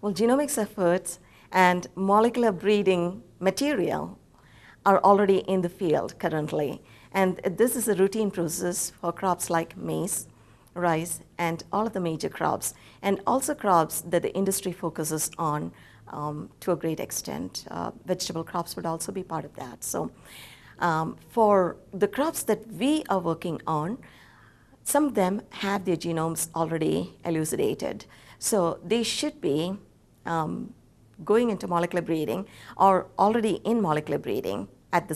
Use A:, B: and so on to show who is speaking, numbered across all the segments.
A: Well, genomics efforts and molecular breeding material are already in the field currently. And this is a routine process for crops like maize, rice, and all of the major crops, and also crops that the industry focuses on to a great extent. Vegetable crops would also be part of that. So for the crops that we are working on, some of them have their genomes already elucidated. So they should be going into molecular breeding or already in molecular breeding at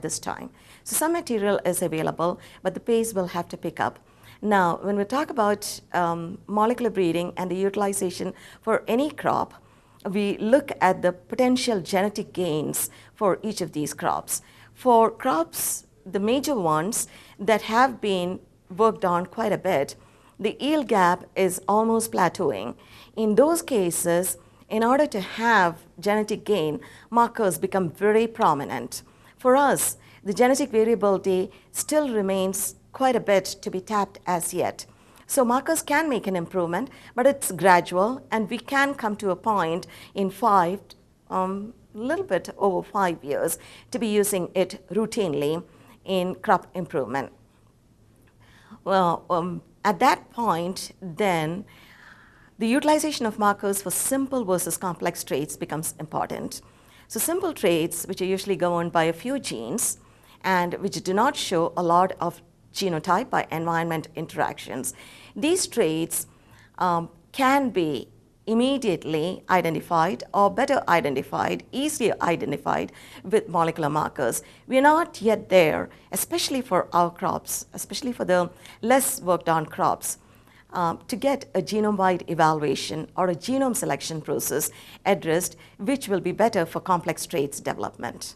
A: this time. So some material is available, but the pace will have to pick up. Now, when we talk about molecular breeding and the utilization for any crop, we look at the potential genetic gains for each of these crops. For crops, the major ones that have been worked on quite a bit, the yield gap is almost plateauing. In those cases, in order to have genetic gain, markers become very prominent. For us, the genetic variability still remains quite a bit to be tapped as yet. So markers can make an improvement, but it's gradual, and we can come to a point in little bit over 5 years to be using it routinely in crop improvement. Well, at that point, then, the utilization of markers for simple versus complex traits becomes important. So simple traits, which are usually governed by a few genes and which do not show a lot of genotype by environment interactions, these traits can be immediately identified or better identified, easier identified with molecular markers. We are not yet there, especially for our crops, especially for the less worked on crops, to get a genome-wide evaluation or a genome selection process addressed, which will be better for complex traits development.